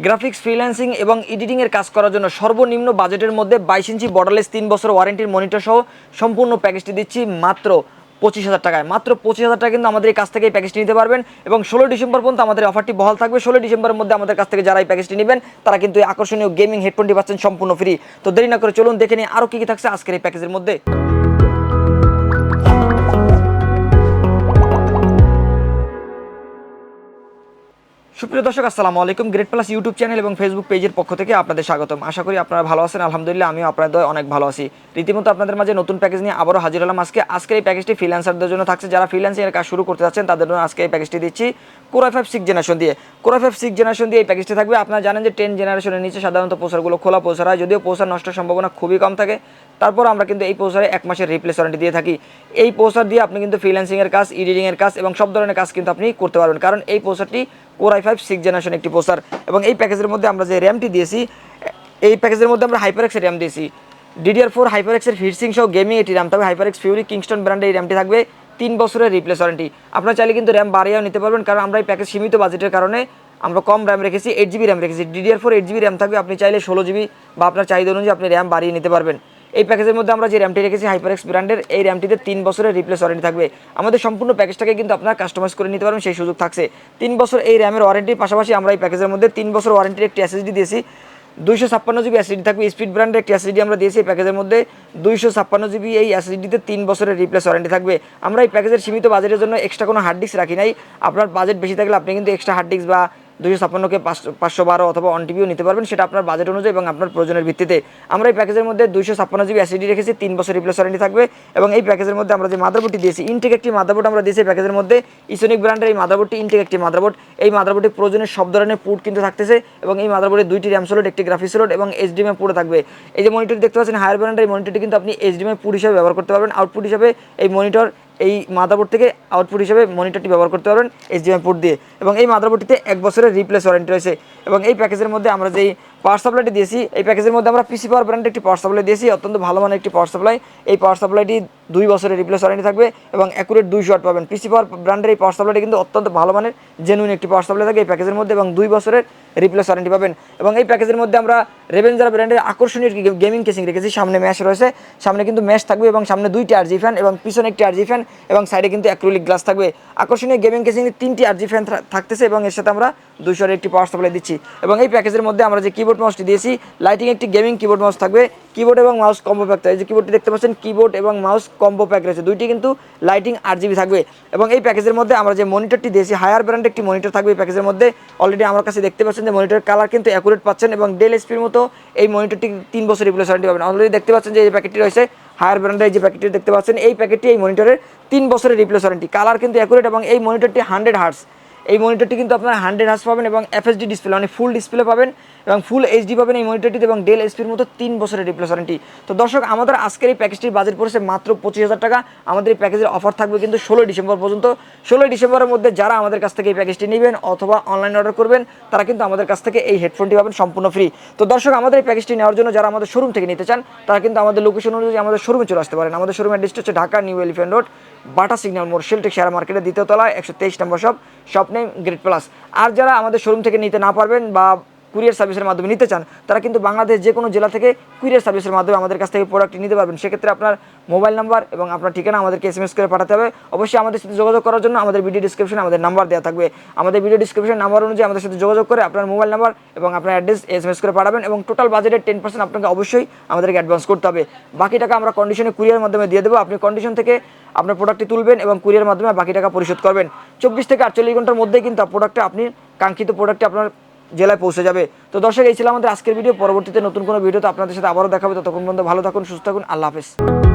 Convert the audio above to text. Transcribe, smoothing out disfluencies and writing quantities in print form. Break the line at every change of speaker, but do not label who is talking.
Graphics freelancing এবং এডিটিংয়ের কাজ করার জন্য সর্বনিম্ন বাজেটের মধ্যে 22 ইঞ্চি বর্ডারলেস 3 বছর ওয়ারেন্টির মনিটর সহ সম্পূর্ণ প্যাকেজটি দিচ্ছি মাত্র 25,000 টাকায়। মাত্র 25,000 টাকা কিন্তু আমাদের এই কাছ থেকে এই প্যাকেজটি নিতে পারবেন এবং 16 ডিসেম্বর পর্যন্ত আমাদের অফারটি বহাল থাকবে। 16 ডিসেম্বরের মধ্যে আমাদের কাছ থেকে যারা এই প্যাকেজটি নেবেন তারা কিন্তু এই আকর্ষণীয় গেমিং হেডফোনটি পাচ্ছেন সম্পূর্ণ ফ্রি। তো দেরি না করে চলুন দেখে নিই আরও কী কী থাকছে আজকের এই প্যাকেজের মধ্যে। সুপ্রিয় দর্শক, আসসালামু আলাইকুম। গ্রেট প্লাস ইউটিউব চ্যানেল এবং ফেসবুক পেজের পক্ষ থেকে আপনাদের স্বাগতম। আশা করি আপনারা ভালো আছেন। আলহামদুলিল্লাহ আমিও আপনাদের দয় অনেক ভালো আছি। রীতিমতো আপনাদের মাঝে নতুন প্যাকেজ নিয়ে আবারও হাজির হলাম আজকের এই প্যাকেজটি ফ্রিল্যান্সারদের জন্য থাকছে। যারা ফ্রিল্যান্সিংয়ের কাজ শুরু করতে যাচ্ছেন তাদের জন্য আজকে এই প্যাকেজটি দিচ্ছি Core i5 6th জেনারেশন দিয়ে। Core i5 6th জেনারেশন দিয়ে এই প্যাকেজটি থাকবে। আপনারা জানেন যে 10 জেনারেশনের নিচে সাধারণত প্রসেসরগুলো খোলা প্রসেসর হয়, যদিও প্রসেসর নষ্টের সম্ভাবনা খুবই কম থাকে। তারপর আমরা কিন্তু এই প্রসেসরে 1 মাসের রিপ্লেস ওয়ারেন্টি দিয়ে থাকি। এই প্রসেসর দিয়ে আপনি কিন্তু ফ্রিল্যান্সিংয়ের কাজ, এডিটিংয়ের কাজ এবং সব ধরনের কাজ কিন্তু আপনি করতে পারবেন, কারণ এই প্রসেসরটি Core i5 6th জেনারেশন একটি প্রসেসর। এবং এই প্যাকেজের মধ্যে আমরা যে র্যামটি দিয়েছি, এই প্যাকেজের মধ্যে আমরা HyperX এর র্যাম দিয়েছি। DDR4 HyperX এর হিটসিং সহ গেমিং এটি র্যাম থাকবে। HyperX Fury কিংস্টন ব্র্যান্ডের এই র্যামটি থাকবে 3 বছরের রিপ্লেস ওয়ারেন্টি। আপনারা চাইলে কিন্তু র্যাম বাড়িয়েও নিতে পারবেন, কারণ আমরা এই প্যাকেজ সীমিত বাজেটের কারণে আমরা কম র্যাম রেখেছি, 8GB র্যাম রেখেছি। DDR4 8GB র্যাম থাকবে, আপনি চাইলে 16GB বা আপনার চাহিদা অনুযায়ী আপনি র্যাম বাড়িয়ে নিতে পারবেন। এই প্যাকেজের মধ্যে আমরা যে র্যামটি রেখেছি HyperX ব্র্যান্ডের, এই র্যামটিতে 3 বছরের রিপ্লেস ওয়ারেন্টি থাকবে। আমাদের সম্পূর্ণ প্যাকেজটাকে কিন্তু আপনারা কাস্টমাইজ করে নিতে পারবেন, সেই সুযোগ থাকছে। 3 বছর এই র্যামের ওয়ারেন্টির পাশাপাশি আমরা এই প্যাকেজের মধ্যে 3 বছর ওয়ারেন্টির একটি SSD দিয়েছি। 256GB SSD থাকবে। স্পিড ব্র্যান্ডের একটি SSD আমরা দিয়েছি এই প্যাকেজের মধ্যে। 256GB এই SSDতে 3 বছরের রিপ্লেস ওয়ারেন্টি থাকবে। আমরা এই প্যাকেজের সীমিত বাজেটের জন্য এক্সট্রা কোনো হার্ড ডিস্ক রাখি নাই। আপনার বাজেট বেশি থাকলে আপনি কিন্তু এক্সট্রা হার্ড ডিস্ক বা 256কে 512 অথবা 1TBও নিতে পারবেন, সেটা আপনার বাজেট অনুযায়ী এবং আপনার প্রয়োজনের ভিত্তিতে। আমরা এই প্যাকেজের মধ্যে 256GB SSD রেখেছি, 3 বছর রিপ্লেস ওয়ারেন্টি থাকবে। এবং এই প্যাকেজের মধ্যে আমরা যে মাদারবোর্ডটি দিয়েছি, ইনটেক একটি মাদারবোর্ড আমরা দিয়েছি প্যাকেজের মধ্যে। ইসোনিক ব্র্যান্ডের এই মাদারবোর্ডটি ইনটেক একটি মাদারবোর্ড। এই মাদারবোর্ডে প্রয়োজনের সব ধরনের পোর্ট কিন্তু থাকতেছে এবং এই মাদারবোর্ডে 2টি র্যাম স্লট, একটি গ্রাফিক্স স্লট এবং HDMI পোর্ট থাকবে। এই যে মনিটরটি দেখতে পাচ্ছেন হায়ার ব্র্যান্ডের, এই মনিটরটি কিন্তু আপনি HDMI পোর্ট হিসেবে ব্যবহার করতে পারবেন। আউটপুট হিসেবে এই মনিটর, এই মাদারবোর্ড থেকে আউটপুট হিসেবে মনিটরটি ব্যবহার করতে পারবেন HDMI পোর্ট দিয়ে। এবং এই মাদারবোর্ডটিতে 1 বছরের রিপ্লেস ওয়ারেন্টি রয়েছে। এবং এই প্যাকেজের মধ্যে আমরা যেই পাওয়ার সাপ্লাইটি দিয়েছি, এই প্যাকেজের মধ্যে আমরা PC পাওয়ার ব্র্যান্ডের একটি পাওয়ার সাপ্লাই দিয়েছি, অত্যন্ত ভালো মানের একটি পাওয়ার সাপ্লাই। এই পাওয়ার সাপ্লাইটি 2 বছরের রিপ্লেস ওয়ারেন্টি থাকবে এবং অ্যাকুরেট 200 ওয়াট পাবেন। PC পাওয়ার ব্র্যান্ডের এই পাওয়ার সাপ্লাইটি কিন্তু অত্যন্ত ভালো মানের জেনুইন একটি পাওয়ার সাপ্লাই থাকে এই প্যাকেজের মধ্যে এবং 2 বছরের রিপ্লেস ওয়ারেন্টি পাবেন। এবং এই প্যাকেজের মধ্যে আমরা রেভেঞ্জার ব্র্যান্ডের আকর্ষণীয় গেমিং কেসিং রেখেছি। সামনে ম্যাশ রয়েছে, সামনে কিন্তু ম্যাশ থাকবে এবং সামনে 2টি RG ফ্যান এবং পিছনে একটি RG ফ্যান এবং সাইডে কিন্তু অ্যাক্রিলিক গ্লাস থাকবে। আকর্ষণীয় গেমিং কেসিং 3টি RG ফ্যান থাকতেছে এবং এর সাথে আমরা 200 একটি পাওয়ার সাপ্লাই দিচ্ছি। এবং এই প্যাকেজের মধ্যে আমরা যে কিবোর্ড মাউসটি দিয়েছি, লাইটিং একটি গেমিং কিবোর্ড মাউস থাকবে। কিবোর্ড এবং মাউস কম্বো প্যাক থাকবে। এই যে কিবোর্ডটি দেখতে পাচ্ছেন, কিবোর্ড এবং মাউস কম্বো প্যাক রয়েছে, 2টি কিন্তু লাইটিং RGB থাকবে। এবং এই প্যাকেজের মধ্যে আমরা যে মনিটরটি দিয়েছি, হায়ার ব্র্যান্ডের একটি মনিটর থাকবে এই প্যাকেজের মধ্যে। অলরেডি আমার কাছে দেখতে পাচ্ছেন যে মনিটরের কালার কিন্তু অ্যাকুরেট পাচ্ছেন এবং ডেল এসপির মতো এই মনিটরটি 3 বছর রিপ্লেস ওয়ারেন্টি পাবেন। অলরেডি দেখতে পাচ্ছেন যে এই প্যাকেটটি রয়েছে হায়ার ব্র্যান্ডের, যে প্যাকেটটি দেখতে পাচ্ছেন এই প্যাকেটটি এই মনিটরের 3 বছরের রিপ্লেস ওয়ারেন্টি। কালার কিন্তু অ্যাকুরেট এবং এই মনিটরটি 100 হার্টস। এই মনিটরটি কিন্তু আপনারা 100 হার্টস পাবেন এবং FHD ডিসপ্লে মানে ফুল ডিসপ্লে পাবেন এবং ফুল HD পাবেন এই মনিটরটিতে এবং ডেল এসপির মতো 3 বছরের রিপ্লেস ওয়ারেন্টি। তো দর্শক, আমাদের আজকের এই প্যাকেজটির বাজেট পড়েছে মাত্র 25,000 টাকা। আমাদের এই প্যাকেজের অফার থাকবে কিন্তু 16 ডিসেম্বর পর্যন্ত। 16 ডিসেম্বরের মধ্যে যারা আমাদের কাছ থেকে এই প্যাকেজটি নেবেন অথবা অনলাইন অর্ডার করবেন, তারা কিন্তু আমাদের কাছ থেকে এই হেডফোনটি পাবেন সম্পূর্ণ ফ্রি। তো দর্শক, আমাদের এই প্যাকেজটি নেওয়ার জন্য যারা আমাদের শোরুম থেকে নিতে চান, তারা কিন্তু আমাদের লোকেশন অনুযায়ী আমাদের শোরুমে চলে আসতে পারেন। আমাদের শোরুমের অ্যাড্রেসটি হচ্ছে ঢাকা নিউ এলিফ্যান্ট রোড, বাটা সিগন্যাল মোড়, শেলটেক শেয়ার মার্কেটের 2য় তলায় 123 নম্বর শপ নেম গ্রেট প্লাস। আর যারা আমাদের শোরুম থেকে নিতে না পারবেন বা কুরিয়ার সার্ভিসের মাধ্যমে নিতে চান, তারা কিন্তু বাংলাদেশ যে কোনো জেলা থেকে কুরিয়ার সার্ভিসের মাধ্যমে আমাদের কাছ থেকে প্রোডাক্টটি নিতে পারবেন। সেক্ষেত্রে আপনার মোবাইল নাম্বার এবং আপনার ঠিকানা আমাদেরকে SMS করে পাঠাতে হবে। অবশ্যই আমাদের সাথে যোগাযোগ করার জন্য আমাদের ভিডিও ডিসক্রিপশনে আমাদের নাম্বার দেওয়া থাকবে। আমাদের ভিডিও ডিসক্রিপশন নাম্বার অনুযায়ী আমাদের সাথে যোগাযোগ করে আপনার মোবাইল নাম্বার এবং আপনার অ্যাড্রেস SMS করে পাঠাবেন এবং টোটাল বাজেটের 10% আপনাকে অবশ্যই আমাদেরকে অ্যাডভান্স করতে হবে। বাকি টাকা আমরা কন্ডিশনে কুরিয়ার মাধ্যমে দিয়ে দেবো। আপনি কন্ডিশন থেকে আপনার প্রোডাক্টটি তুলবেন এবং কুরিয়ার মাধ্যমে বাকি টাকা পরিশোধ করবেন। 24 থেকে 48 ঘন্টার মধ্যেই কিন্তু প্রোডাক্টটা আপনি কাঙ্ক্ষিত প্রোডাক্টটি আপনার জেলায় পৌঁছে যাবে। তো দর্শক, এই ছিল আমাদের আজকের ভিডিও। পরবর্তীতে নতুন কোনো ভিডিওতে আপনাদের সাথে আবারও দেখা হবে। ততক্ষণ পর্যন্ত ভালো থাকুন, সুস্থ থাকুন। আল্লাহ হাফেজ।